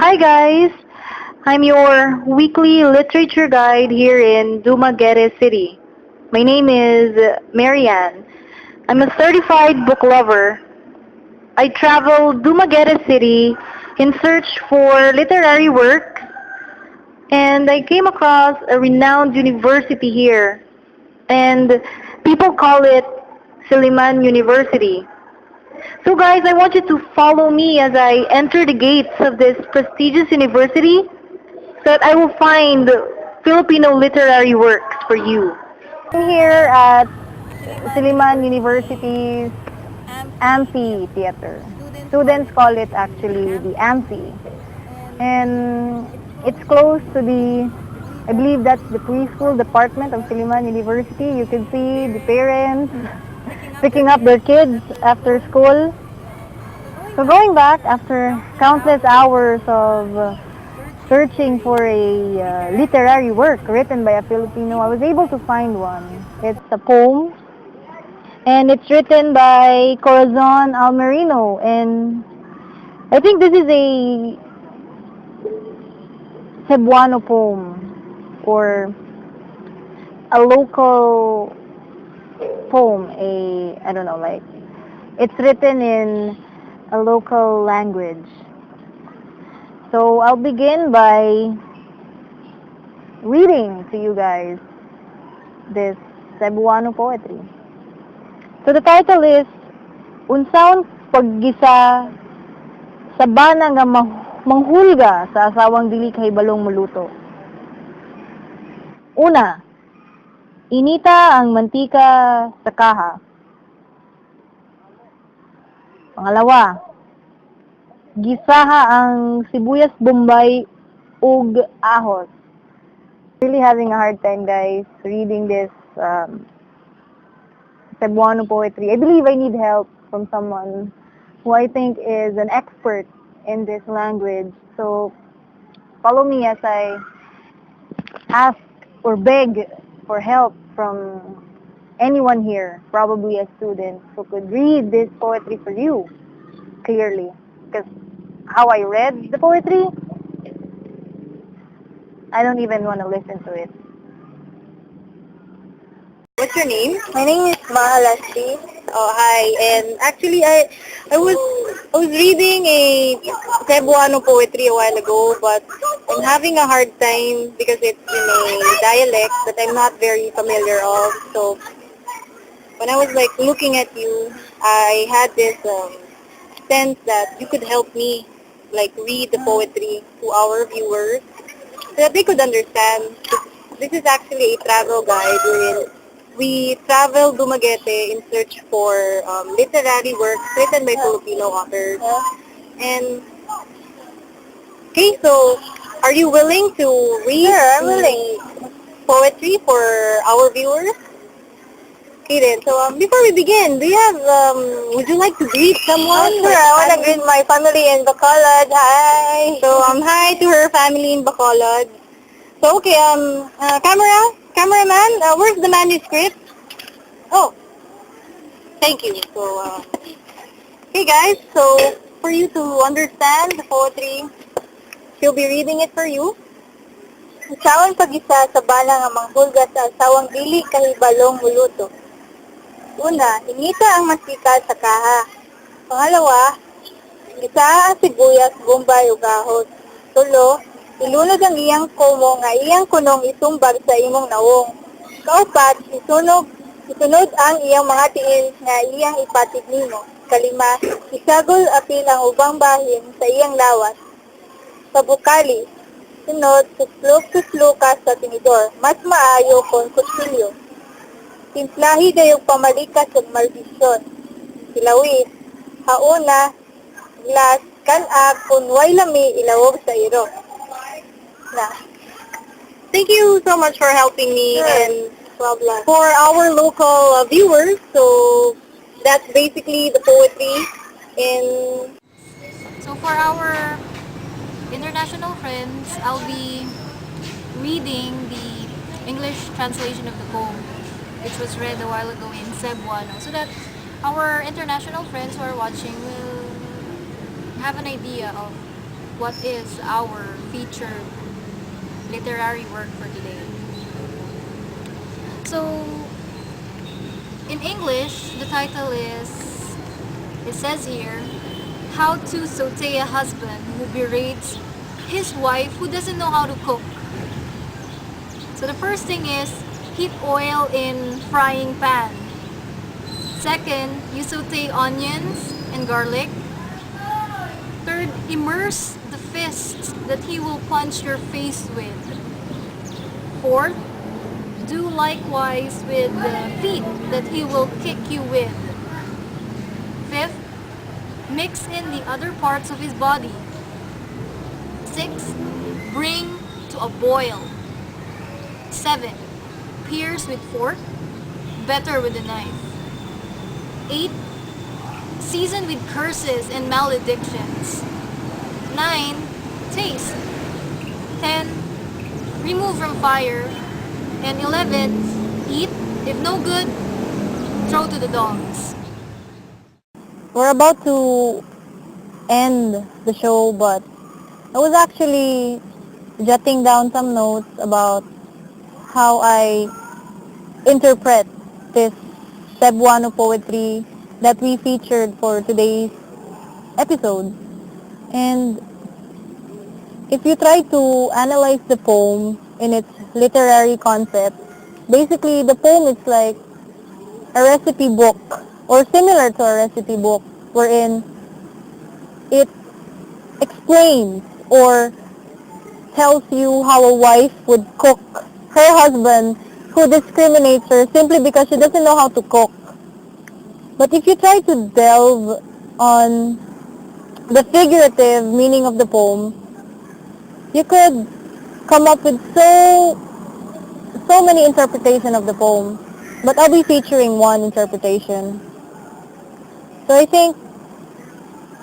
Hi guys, I'm your weekly literature guide here in Dumaguete City. My name is Marianne. I'm a certified book lover. I travel Dumaguete City in search for literary work and I came across a renowned university here and people call it Silliman University. So guys, I want you to follow me as I enter the gates of this prestigious university so that I will find Filipino literary works for you. I'm here at Silliman University's amphitheater. Students call it actually the amphi. And it's close to I believe that's the preschool department of Silliman University. You can see the parents picking up their kids after school. So going back after countless hours of searching for a literary work written by a Filipino, I was able to find one. It's a poem, and it's written by Corazon Almerino, and I think this is a Cebuano poem, or a local poem, I don't know, like, it's written in a local language. So I'll begin by reading to you guys this Cebuano poetry. So the title is Unsaon paggisa sa bana nga manghulga sa asawang dili kahibalong muluto. Una, inita ang mantika sa kaha. Pangalawa, gisaha ang sibuyas bombay ug ahos. Really having a hard time, guys, reading this Cebuano poetry. I believe I need help from someone who I think is an expert in this language. So follow me as I ask or beg for help from anyone here, probably a student, who could read this poetry for you clearly. Because how I read the poetry, I don't even want to listen to it. What's your name? My name is Mahalasri. Oh, hi. And actually, I was reading a Cebuano poetry a while ago, but I'm having a hard time because it's in a dialect that I'm not very familiar of. So when I was like looking at you, I had this sense that you could help me like read the poetry to our viewers so that they could understand. This is actually a travel guide wherein we travel Dumaguete in search for literary works written by Filipino authors. And okay, so are you willing to read I'm willing. poetry for our viewers? Okay then, so before we begin, do you have, would you like to greet someone? Sure, I want to greet my family in Bacolod. Hi. So, hi to her family in Bacolod. So, okay, cameraman, where's the manuscript? Oh, thank you. So, hey guys, so for you to understand the poetry, she'll be reading it for you. Usawan pag-isa sa bala nga manghulga sa asawang dili kahibalong muluto. Una, inita ang mantika sa kaha. Pangalawa, isa ang sibuyas, bombay ug ahos. Tulo, ilunod ang iyang kumo nga iyang kunong isumbag sa imong nawong. Kaupat, isunod ang iyang mga tiil nga iyang ipatig nimo. Kalima, isagol apil ang ubang bahin sa iyang lawas. Sa bukali, sunod, tuslok ka sa tinidor. Mas maayo kung kutsilyo. Timplahi dayog pamalikas ug maldisyon. Ilawit, hauna, glas, kanag, kung way lami, ilawog sa iro. Na. Thank you so much for helping me. Sure. And for our local viewers, so that's basically the poetry in... So for our international friends, I'll be reading the English translation of the poem, which was read a while ago in Cebuano, so that our international friends who are watching will have an idea of what is our featured literary work for today. So, in English, the title is, it says here, How to Saute a Husband Who Berates His Wife Who Doesn't Know How to Cook. So the first thing is, heat oil in frying pan. Second, you saute onions and garlic. Third, immerse the fist that he will punch your face with. Fourth, do likewise with the feet that he will kick you with. Fifth, mix in the other parts of his body. Sixth, bring to a boil. 7. Pierce with fork, better with a knife. 8. Season with curses and maledictions. 9. Taste. 10. Remove from fire. And 11. Eat. If no good, throw to the dogs. We're about to end the show, but I was actually jotting down some notes about how I interpret this Cebuano poetry that we featured for today's episode. And if you try to analyze the poem in its literary concept, basically the poem is like a recipe book or similar to a recipe book wherein it explains or tells you how a wife would cook her husband who discriminates her simply because she doesn't know how to cook. But if you try to delve on the figurative meaning of the poem, you could come up with so many interpretations of the poem. But I'll be featuring one interpretation. So I think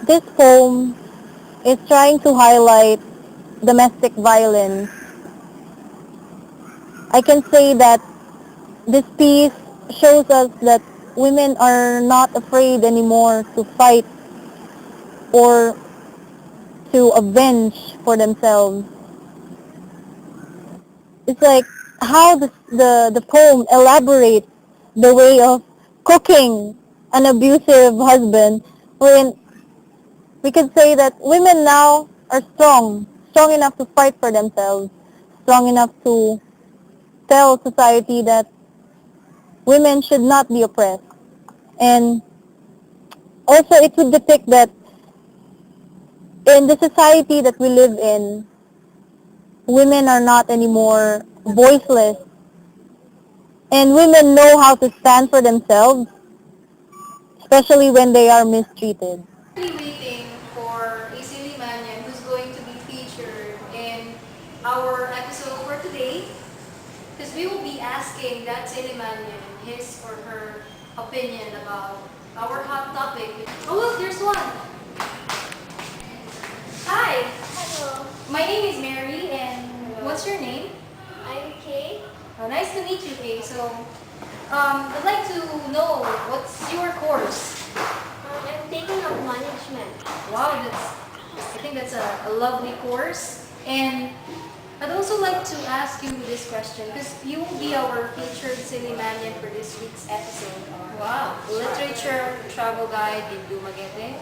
this poem is trying to highlight domestic violence. I can say that this piece shows us that women are not afraid anymore to fight or to avenge for themselves. It's like how the poem elaborates the way of cooking an abusive husband, wherein we could say that women now are strong enough to fight for themselves, strong enough to tell society that women should not be oppressed. And also it would depict that in the society that we live in, women are not anymore voiceless, and women know how to stand for themselves, especially when they are mistreated. Waiting for a silly manian who's going to be featured in our episode for today, because we will be asking that silly manian his or her opinion about our hot topic. Oh look, there's one. Hi, Hello, my name is Mary, and what's your name? I'm Kay. Oh, nice to meet you, Kay. So, I'd like to know what's your course. I'm taking up management. Wow, I think that's a lovely course. And I'd also like to ask you this question because you will be our featured silly manian for this week's episode. Wow, literature travel guide in Dumaguete.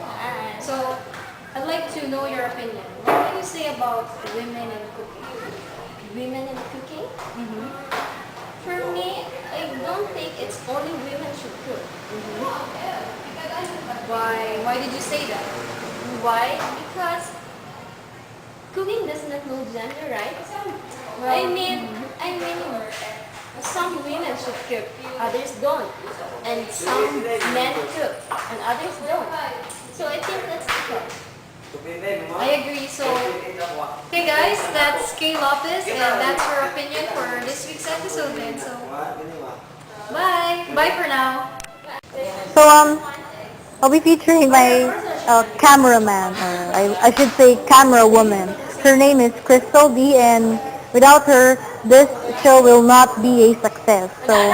So, I'd like to know your opinion. What do you say about women in cooking? Women in cooking? Mm-hmm. For me, I don't think it's only women should cook. Why did you say that? Why? Because cooking does not know gender, right? Well, I mean, some women should cook, others don't, and some men cook, and others don't. So I think that's equal. I agree. So, hey guys, that's Kay Lopez, and that's her opinion for this week's episode. Then, so bye for now. So I'll be featuring my cameraman, or I should say camera woman. Her name is Crystal D, and without her, this show will not be a success. So